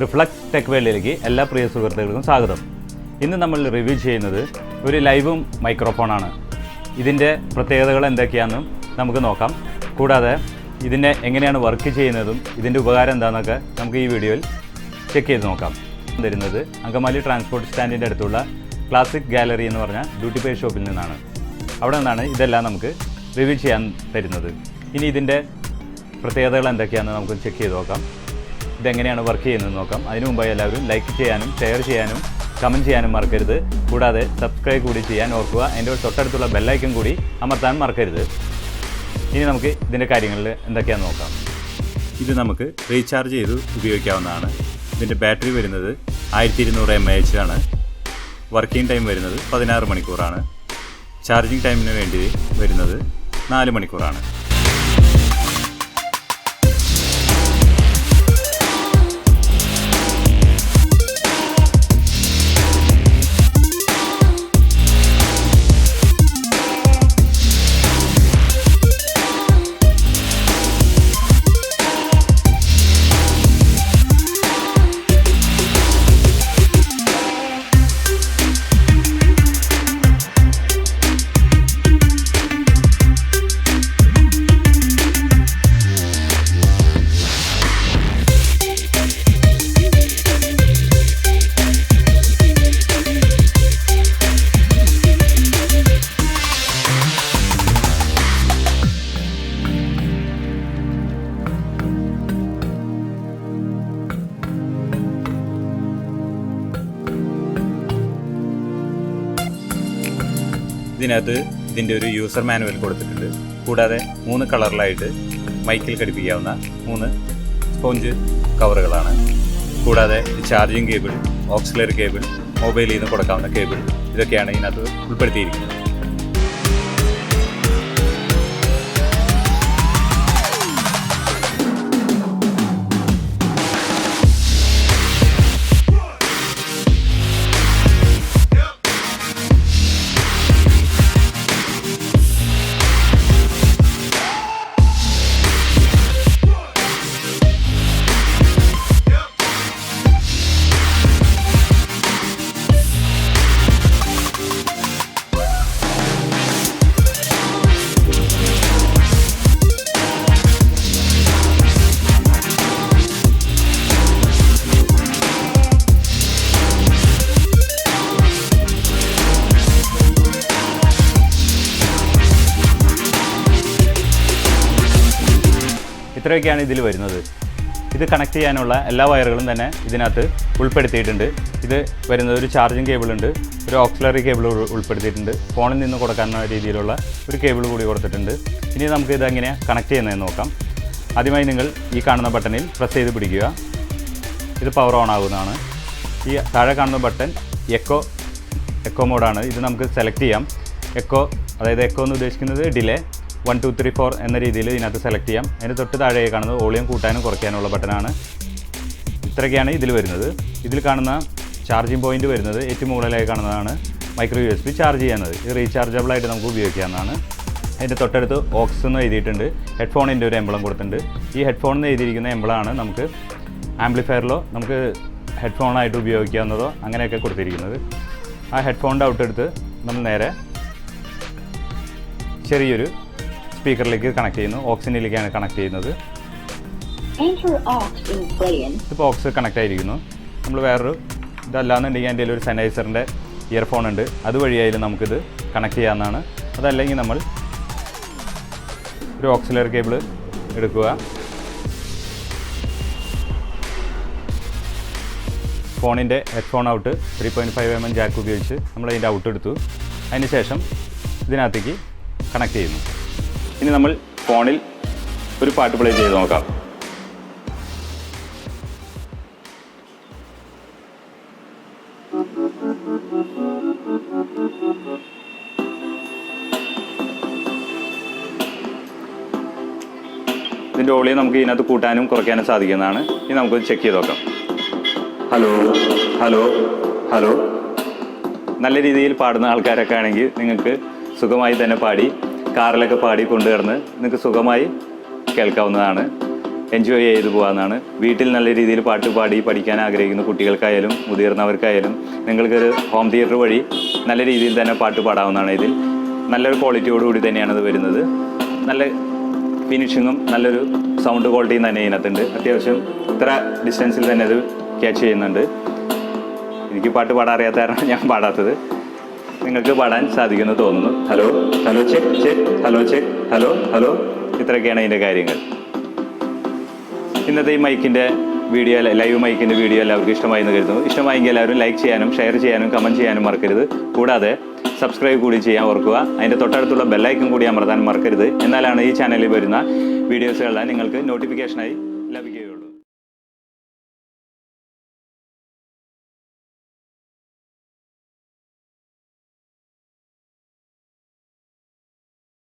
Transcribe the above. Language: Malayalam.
റിഫ്ലക്സ് ടെക് വേൾഡിലേക്ക് എല്ലാ പ്രിയ സുഹൃത്തുക്കൾക്കും സ്വാഗതം. ഇന്ന് നമ്മൾ റിവ്യൂ ചെയ്യുന്നത് ഒരു ലൈവും മൈക്രോഫോണാണ്. ഇതിൻ്റെ പ്രത്യേകതകൾ എന്തൊക്കെയാണെന്നും നമുക്ക് നോക്കാം. കൂടാതെ ഇതിനെ എങ്ങനെയാണ് വർക്ക് ചെയ്യുന്നതും ഇതിൻ്റെ ഉപകാരം എന്താണെന്നൊക്കെ നമുക്ക് ഈ വീഡിയോയിൽ ചെക്ക് ചെയ്ത് നോക്കാം. തരുന്നത് അങ്കമാലി ട്രാൻസ്പോർട്ട് സ്റ്റാൻഡിൻ്റെ അടുത്തുള്ള ക്ലാസിക് ഗാലറി എന്ന് പറഞ്ഞ ഡ്യൂട്ടി പെയ്ഡ് ഷോപ്പിൽ നിന്നാണ്. അവിടെ നിന്നാണ് ഇതെല്ലാം നമുക്ക് റിവ്യൂ ചെയ്യാൻ തരുന്നത്. ഇനി ഇതിൻ്റെ പ്രത്യേകതകൾ എന്തൊക്കെയാണെന്ന് നമുക്ക് ചെക്ക് ചെയ്ത് നോക്കാം. ഇതെങ്ങനെയാണ് വർക്ക് ചെയ്യുന്നത് നോക്കാം. അതിനു മുമ്പായി എല്ലാവരും ലൈക്ക് ചെയ്യാനും ഷെയർ ചെയ്യാനും കമൻറ്റ് ചെയ്യാനും മറക്കരുത്. കൂടാതെ സബ്സ്ക്രൈബ് കൂടി ചെയ്യാൻ ഓർക്കുക. അതിൻ്റെ തൊട്ടടുത്തുള്ള ബെല്ലൈക്കൺ കൂടി അമർത്താൻ മറക്കരുത്. ഇനി നമുക്ക് ഇതിൻ്റെ കാര്യങ്ങളിൽ എന്തൊക്കെയാണെന്ന് നോക്കാം. ഇത് നമുക്ക് റീചാർജ് ചെയ്ത് ഉപയോഗിക്കാവുന്നതാണ്. ഇതിൻ്റെ ബാറ്ററി വരുന്നത് 1200 mAh ആണ്. വർക്കിംഗ് ടൈം വരുന്നത് 16 മണിക്കൂറാണ്. ചാർജിങ് ടൈമിന് വേണ്ടി വരുന്നത് 4 മണിക്കൂറാണ്. ഇതിനകത്ത് ഇതിൻ്റെ ഒരു യൂസർ മാനുവൽ കൊടുത്തിട്ടുണ്ട്. കൂടാതെ 3 കളറിലായിട്ട് മൈക്കിൽ ഘടിപ്പിക്കാവുന്ന 3 സ്പോഞ്ച് കവറുകളാണ്. കൂടാതെ ചാർജിങ് കേബിൾ, ഓക്സിലറി കേബിൾ, മൊബൈലിൽ നിന്ന് കൊടുക്കാവുന്ന കേബിൾ, ഇതൊക്കെയാണ് ഇതിനകത്ത് ഉൾപ്പെടുത്തിയിരിക്കുന്നത്. ഇത്രയൊക്കെയാണ് ഇതിൽ വരുന്നത്. ഇത് കണക്ട് ചെയ്യാനുള്ള എല്ലാ വയറുകളും തന്നെ ഇതിനകത്ത് ഉൾപ്പെടുത്തിയിട്ടുണ്ട്. ഇത് വരുന്നത് ഒരു ചാർജിങ് കേബിൾ ഉണ്ട്, ഒരു ഓക്സിലറി കേബിൾ ഉൾപ്പെടുത്തിയിട്ടുണ്ട്, ഫോണിൽ നിന്ന് കൊടുക്കാവുന്ന രീതിയിലുള്ള ഒരു കേബിൾ കൂടി കൊടുത്തിട്ടുണ്ട്. ഇനി നമുക്ക് ഇത് എങ്ങനെയാണ് കണക്ട് ചെയ്യുന്നതെന്ന് നോക്കാം. ആദ്യമായി നിങ്ങൾ ഈ കാണുന്ന ബട്ടണിൽ പ്രസ് ചെയ്ത് പിടിക്കുക. ഇത് പവർ ഓൺ ആകുന്നതാണ്. ഈ താഴെ കാണുന്ന ബട്ടൺ എക്കോ മോഡാണ്. ഇത് നമുക്ക് സെലക്ട് ചെയ്യാം. അതായത് എക്കോ എന്ന് ഉദ്ദേശിക്കുന്നത് ഡിലേ 1 2 3 4 എന്ന രീതിയിൽ ഇതിനകത്ത് സെലക്ട് ചെയ്യാം. അതിന് തൊട്ട് താഴെ കാണുന്നത് വോളിയം കൂട്ടാനും കുറയ്ക്കാനുള്ള ബട്ടനാണ്. ഇത്രയൊക്കെയാണ് ഇതിൽ വരുന്നത്. ഇതിൽ കാണുന്ന ചാർജിങ് പോയിന്റ് വരുന്നത് ഏറ്റവും മുകളിലായി കാണുന്നതാണ് മൈക്രോ USB ചാർജ് ചെയ്യുന്നത്. ഇത് റീചാർജബിളായിട്ട് നമുക്ക് ഉപയോഗിക്കാവുന്നതാണ്. അതിൻ്റെ തൊട്ടടുത്ത് ഓക്സ് എന്ന് എഴുതിയിട്ടുണ്ട്. ഹെഡ്ഫോണിൻ്റെ ഒരു എംബ്ലം കൊടുത്തിട്ടുണ്ട്. ഈ ഹെഡ്ഫോണിൽ എഴുതിയിരിക്കുന്ന എംബ്ലമാണ് നമുക്ക് ആംപ്ലിഫയറിലോ നമുക്ക് ഹെഡ്ഫോണായിട്ട് ഉപയോഗിക്കാവുന്നതോ അങ്ങനെയൊക്കെ കൊടുത്തിരിക്കുന്നത്. ആ ഹെഡ്ഫോണിൻ്റെ ഔട്ടെടുത്ത് നമ്മൾ നേരെ ചെറിയൊരു സ്പീക്കറിലേക്ക് കണക്ട് ചെയ്യുന്നു. ഓക്സിനിലേക്കാണ് കണക്ട് ചെയ്യുന്നത്. ഇപ്പോൾ ഓക്സ് കണക്ട് ആയിരിക്കുന്നു. നമ്മൾ വേറൊരു ഇതല്ലാന്നുണ്ടെങ്കിൽ എൻ്റെ ഒരു സെനൈസറിൻ്റെ ഇയർഫോൺ ഉണ്ട്, അതുവഴിയായാലും നമുക്കിത് കണക്ട് ചെയ്യാവുന്നതാണ്. അതല്ലെങ്കിൽ നമ്മൾ ഒരു ഓക്സിലറി കേബിൾ എടുക്കുക, ഫോണിൻ്റെ ഹെഡ്ഫോൺ ഔട്ട് 3.5 mm ജാക്ക് ഉപയോഗിച്ച് നമ്മളതിൻ്റെ ഔട്ട് എടുത്തു. അതിന് ശേഷം ഇതിനകത്തേക്ക് കണക്ട് ചെയ്യുന്നു. ഇനി നമ്മൾ ഫോണിൽ ഒരു പാട്ട് പ്ലേ ചെയ്ത് നോക്കാം. ഇതിൻ്റെ വോളിയം നമുക്ക് ഇതിനകത്ത് കൂട്ടാനും കുറയ്ക്കാനും സാധിക്കുന്നതാണ്. ഇനി നമുക്ക് ചെക്ക് ചെയ്ത് നോക്കാം. Hello hello hello. നല്ല രീതിയിൽ പാടുന്ന ആൾക്കാരൊക്കെ ആണെങ്കിൽ നിങ്ങൾക്ക് സുഖമായി തന്നെ പാടി കാറിലൊക്കെ പാടി കൊണ്ടുവരുന്ന് നിങ്ങൾക്ക് സുഖമായി കേൾക്കാവുന്നതാണ്. എൻജോയ് ചെയ്ത് പോകാമെന്നാണ്. വീട്ടിൽ നല്ല രീതിയിൽ പാട്ട് പാടി പഠിക്കാൻ ആഗ്രഹിക്കുന്ന കുട്ടികൾക്കായാലും മുതിർന്നവർക്കായാലും നിങ്ങൾക്കൊരു ഹോം തിയേറ്റർ വഴി നല്ല രീതിയിൽ തന്നെ പാട്ട് പാടാവുന്നതാണ്. ഇതിൽ നല്ലൊരു ക്വാളിറ്റിയോടുകൂടി തന്നെയാണ് ഇത് വരുന്നത്. നല്ല ഫിനിഷിങ്ങും നല്ലൊരു സൗണ്ട് ക്വാളിറ്റിയും തന്നെ ഇതിനകത്തുണ്ട്. അത്യാവശ്യം ഇത്ര ഡിസ്റ്റൻസിൽ തന്നെ ഇത് ക്യാച്ച് ചെയ്യുന്നുണ്ട്. എനിക്ക് പാട്ട് പാടാൻ അറിയാത്ത കാരണം ഞാൻ പാടാത്തത്. നിങ്ങൾക്ക് പാടാൻ സാധിക്കുമെന്ന് തോന്നുന്നു. Hello hello check check, hello check, hello hello, ഇത്രയൊക്കെയാണ് ഇതിൻ്റെ കാര്യങ്ങൾ. ഇന്നത്തെ ഈ മൈക്കിൻ്റെ വീഡിയോ, ലൈവ് മൈക്കിൻ്റെ വീഡിയോ എല്ലാവർക്കും ഇഷ്ടമായി എന്ന് കരുതുന്നു. ഇഷ്ടമായെങ്കിൽ എല്ലാവരും ലൈക്ക് ചെയ്യാനും ഷെയർ ചെയ്യാനും കമൻറ്റ് ചെയ്യാനും മറക്കരുത്. കൂടാതെ സബ്സ്ക്രൈബ് കൂടി ചെയ്യാൻ ഓർക്കുക. അതിൻ്റെ തൊട്ടടുത്തുള്ള ബെല്ലൈക്കൺ കൂടി അമർത്താൻ മറക്കരുത്. എന്നാലാണ് ഈ ചാനലിൽ വരുന്ന വീഡിയോസുകളെല്ലാം നിങ്ങൾക്ക് നോട്ടിഫിക്കേഷനായി ലഭിക്കുകയുള്ളൂ.